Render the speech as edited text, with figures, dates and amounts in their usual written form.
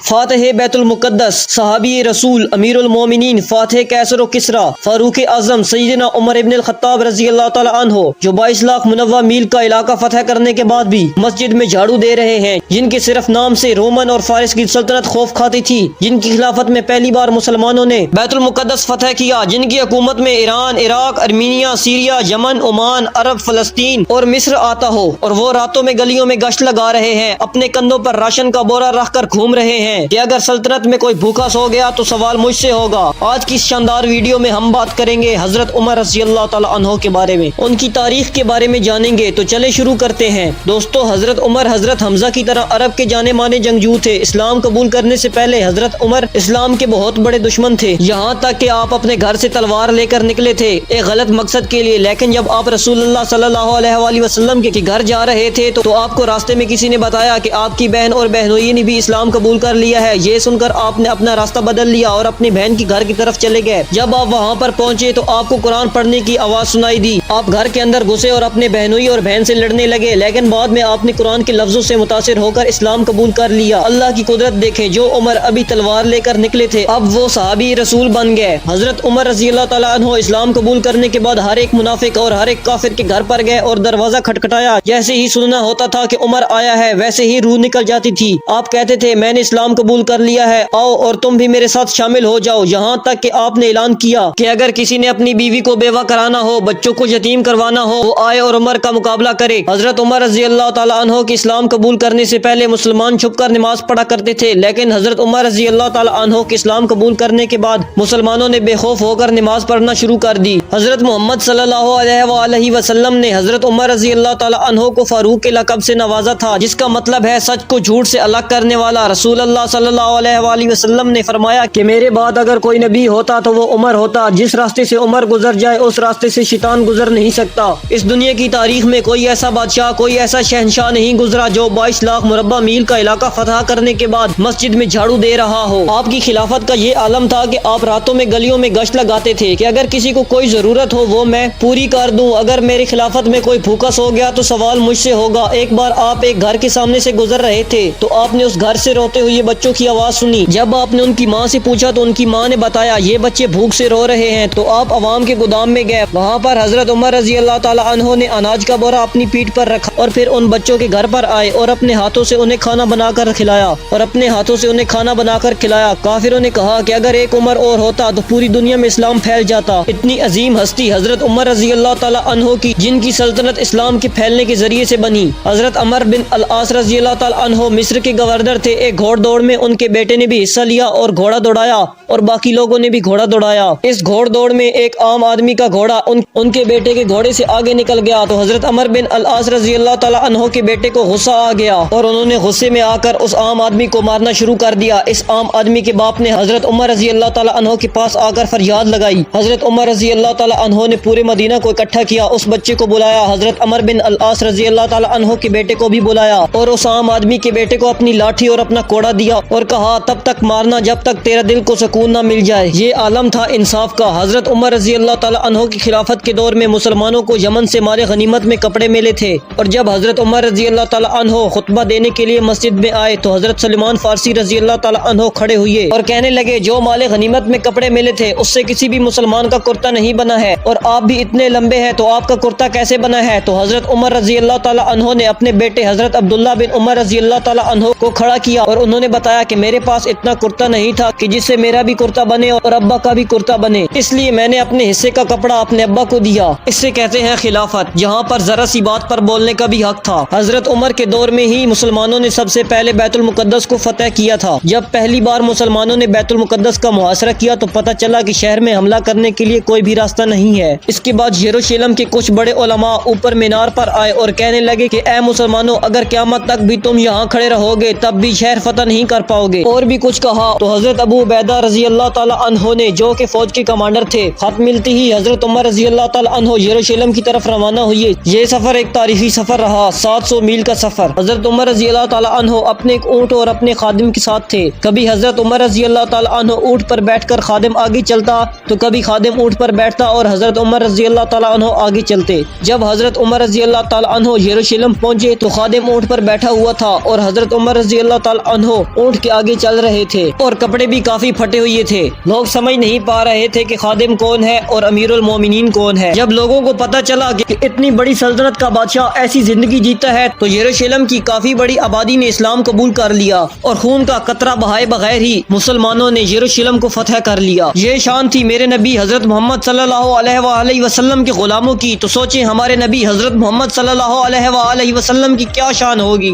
فاتح بیت المقدس، صحابی رسول، امیر المومنین، فاتح کیسر و کسرا، فاروق اعظم سیدنا عمر ابن الخطاب رضی اللہ تعالی عنہ، جو 22 لاکھ منوع میل کا علاقہ فتح کرنے کے بعد بھی مسجد میں جھاڑو دے رہے ہیں، جن کے صرف نام سے رومن اور فارس کی سلطنت خوف کھاتی تھی، جن کی خلافت میں پہلی بار مسلمانوں نے بیت المقدس فتح کیا، جن کی حکومت میں ایران، عراق، ارمینیا، سیریا، یمن، عمان، عرب، فلسطین اور مصر آتا ہو، اور وہ راتوں میں گلیوں میں گشت لگا رہے ہیں، اپنے کندھوں پر راشن کا بورا رکھ کر گھوم رہے ہیں کہ اگر سلطنت میں کوئی بھوکا سو گیا تو سوال مجھ سے ہوگا۔ آج کی اس شاندار ویڈیو میں ہم بات کریں گے حضرت عمر رضی اللہ تعالی عنہ کے بارے میں، ان کی تاریخ کے بارے میں جانیں گے۔ تو چلے شروع کرتے ہیں۔ دوستو، حضرت عمر حضرت حمزہ کی طرح عرب کے جانے مانے جنگجو تھے۔ اسلام قبول کرنے سے پہلے حضرت عمر اسلام کے بہت بڑے دشمن تھے، یہاں تک کہ آپ اپنے گھر سے تلوار لے کر نکلے تھے ایک غلط مقصد کے لیے، لیکن جب آپ رسول اللہ صلی اللہ علیہ وآلہ وسلم کے گھر جا رہے تھے تو آپ کو راستے میں کسی نے بتایا کہ آپ کی بہن اور بہنوئی نے بھی اسلام قبول کر لیا ہے۔ یہ سن کر آپ نے اپنا راستہ بدل لیا اور اپنی بہن کی گھر کی طرف چلے گئے۔ جب آپ وہاں پر پہنچے تو آپ کو قرآن پڑھنے کی آواز سنائی دی۔ آپ گھر کے اندر گھسے اور اپنے بہنوئی اور بہن سے لڑنے لگے، لیکن بعد میں آپ نے قرآن کے لفظوں سے متاثر ہو کر اسلام قبول کر لیا۔ اللہ کی قدرت دیکھیں، جو عمر ابھی تلوار لے کر نکلے تھے اب وہ صحابی رسول بن گئے۔ حضرت عمر رضی اللہ تعالیٰ عنہ اسلام قبول کرنے کے بعد ہر ایک منافق اور ہر ایک کافر کے گھر پر گئے اور دروازہ کھٹکھٹایا۔ جیسے ہی سننا ہوتا تھا کہ عمر آیا ہے، ویسے ہی روح نکل جاتی تھی۔ آپ کہتے تھے میں نے اسلام قبول کر لیا ہے، آؤ اور تم بھی میرے ساتھ شامل ہو جاؤ، یہاں تک کہ آپ نے اعلان کیا کہ اگر کسی نے اپنی بیوی کو بیوہ کرانا ہو، بچوں کو یتیم کروانا ہو، وہ آئے اور عمر کا مقابلہ کرے۔ حضرت عمر رضی اللہ تعالیٰ عنہ کے اسلام قبول کرنے سے پہلے مسلمان چھپ کر نماز پڑھا کرتے تھے، لیکن حضرت عمر رضی اللہ تعالیٰ عنہ کے اسلام قبول کرنے کے بعد مسلمانوں نے بے خوف ہو کر نماز پڑھنا شروع کر دی۔ حضرت محمد صلی اللہ علیہ وآلہ وسلم نے حضرت عمر رضی اللہ تعالیٰ عنہ کو فاروق کے لقب سے نوازا تھا، جس کا مطلب ہے سچ کو جھوٹ سے الگ کرنے والا۔ رسول اللہ صلی اللہ علیہ وآلہ وسلم نے فرمایا کہ میرے بعد اگر کوئی نبی ہوتا تو وہ عمر ہوتا، جس راستے سے عمر گزر جائے اس راستے سے شیطان گزر نہیں سکتا۔ اس دنیا کی تاریخ میں کوئی ایسا بادشاہ، کوئی ایسا شہنشاہ نہیں گزرا جو 22 لاکھ مربع میل کا علاقہ فتح کرنے کے بعد مسجد میں جھاڑو دے رہا ہو۔ آپ کی خلافت کا یہ عالم تھا کہ آپ راتوں میں گلیوں میں گشت لگاتے تھے کہ اگر کسی کو کوئی ضرورت ہو وہ میں پوری کر دوں، اگر میری خلافت میں کوئی بھوکا سو گیا تو سوال مجھ سے ہوگا۔ ایک بار آپ ایک گھر کے سامنے سے گزر رہے تھے تو آپ نے اس گھر سے روتے ہوئے بچوں کی آواز سنی۔ جب آپ نے ان کی ماں سے پوچھا تو ان کی ماں نے بتایا یہ بچے بھوک سے رو رہے ہیں، تو آپ عوام کے گودام میں گئے۔ وہاں پر حضرت عمر رضی اللہ تعالیٰ عنہ نے اناج کا بورا اپنی پیٹھ پر رکھا اور پھر ان بچوں کے گھر پر آئے اور اپنے ہاتھوں سے انہیں کھانا بنا کر کھلایا کافروں نے کہا کہ اگر ایک عمر اور ہوتا تو پوری دنیا میں اسلام پھیل جاتا۔ اتنی عظیم ہستی حضرت عمر رضی اللہ تعالیٰ عنہ کی، جن کی سلطنت اسلام کے پھیلنے کے ذریعے سے بنی۔ حضرت عمر بن العاص رضی اللہ تعالیٰ عنہ مصر کے گورنر تھے۔ ایک گھوڑ دوڑ میں ان کے بیٹے نے بھی حصہ لیا اور گھوڑا دوڑایا اور باقی لوگوں نے بھی گھوڑا دوڑایا۔ اس گھوڑ دوڑ میں ایک عام آدمی کا گھوڑا ان کے بیٹے کے گھوڑے سے آگے نکل گیا تو حضرت عمر بن العاص رضی اللہ تعالیٰ عنہ کے بیٹے کو غصہ آ گیا اور انہوں نے غصے میں آ کر اس عام آدمی کو مارنا شروع کر دیا۔ اس عام آدمی کے باپ نے حضرت عمر رضی اللہ تعالیٰ عنہ کے پاس آ کر فریاد لگائی۔ حضرت عمر رضی اللہ تعالیٰ عنہ نے پورے مدینہ کو اکٹھا کیا، اس بچے کو بلایا، حضرت عمر بن العاص رضی اللہ تعالیٰ عنہ کے بیٹے کو بھی بلایا اور اس عام آدمی کے بیٹے کو اپنی لاٹھی اور اپنا کوڑا دیا اور کہا تب تک مارنا جب تک تیرا دل کو سکون نہ مل جائے۔ یہ عالم تھا انصاف کا۔ حضرت عمر رضی اللہ تعالیٰ عنہ کی خلافت کے دور میں مسلمانوں کو یمن سے مال غنیمت میں کپڑے ملے تھے، اور جب حضرت عمر رضی اللہ تعالیٰ عنہ خطبہ دینے کے لیے مسجد میں آئے تو حضرت سلمان فارسی رضی اللہ تعالیٰ عنہ کھڑے ہوئے اور کہنے لگے جو مال غنیمت میں کپڑے ملے تھے اس سے کسی بھی مسلمان کا کرتا نہیں بنا ہے، اور آپ بھی اتنے لمبے ہیں تو آپ کا کرتا کیسے بنا ہے؟ تو حضرت عمر رضی اللہ تعالیٰ عنہ نے اپنے بیٹے حضرت عبداللہ بن عمر رضی اللہ تعالیٰ عنہ کو کھڑا کیا اور انہوں نے بتایا کہ میرے پاس اتنا کرتا نہیں تھا کہ جس سے میرا بھی کرتا بنے اور ابا کا بھی کرتا بنے، اس لیے میں نے اپنے حصے کا کپڑا اپنے ابا کو دیا۔ اس سے کہتے ہیں خلافت، جہاں پر ذرا سی بات پر بولنے کا بھی حق تھا۔ حضرت عمر کے دور میں ہی مسلمانوں نے سب سے پہلے بیت المقدس کو فتح کیا تھا۔ جب پہلی بار مسلمانوں نے بیت المقدس کا محاصرہ کیا تو پتہ چلا کہ شہر میں حملہ کرنے کے لیے کوئی بھی راستہ نہیں ہے۔ اس کے بعد یروشلم کے کچھ بڑے علماء اوپر مینار پر آئے اور کہنے لگے کہ اے مسلمانوں، اگر قیامت تک بھی تم یہاں کھڑے رہو گے تب بھی شہر فتح نہیں کر پاؤ گے، اور بھی کچھ کہا۔ تو حضرت ابو عبیدہ رضی اللہ تعالیٰ عنہ نے، جو کہ فوج کے کمانڈر تھے، خط ملتے ہی حضرت عمر رضی اللہ تعالیٰ عنہ یروشلم کی طرف روانہ ہوئے۔ یہ سفر ایک تاریخی سفر رہا، 700 میل کا سفر۔ حضرت عمر رضی اللہ تعالیٰ عنہ اپنے ایک اونٹ اور اپنے خادم کے ساتھ تھے۔ کبھی حضرت عمر رضی اللہ تعالیٰ عنہ اونٹ پر بیٹھ کر خادم آگے چلتا تو کبھی خادم اونٹ پر بیٹھتا اور حضرت عمر رضی اللہ تعالیٰ عنہ آگے چلتے۔ جب حضرت عمر رضی اللہ تعالیٰ عنہ یروشلم پہنچے تو خادم اونٹ پر بیٹھا ہوا تھا اور حضرت عمر رضی اللہ تعالیٰ عنہ اونٹ کے آگے چل رہے تھے اور کپڑے بھی کافی پھٹے ہوئے تھے۔ لوگ سمجھ نہیں پا رہے تھے کہ خادم کون ہے اور امیر المومنین کون ہے۔ جب لوگوں کو پتہ چلا کہ اتنی بڑی سلطنت کا بادشاہ ایسی زندگی جیتا ہے تو یروشلم کی کافی بڑی آبادی نے اسلام قبول کر لیا اور خون کا قطرہ بہائے بغیر ہی مسلمانوں نے یروشلم کو فتح کر لیا۔ یہ شان تھی میرے نبی حضرت محمد صلی اللہ علیہ وآلہ وسلم کے غلاموں کی، تو سوچیں ہمارے نبی حضرت محمد صلی اللہ علیہ وآلہ وسلم کی کیا شان ہوگی۔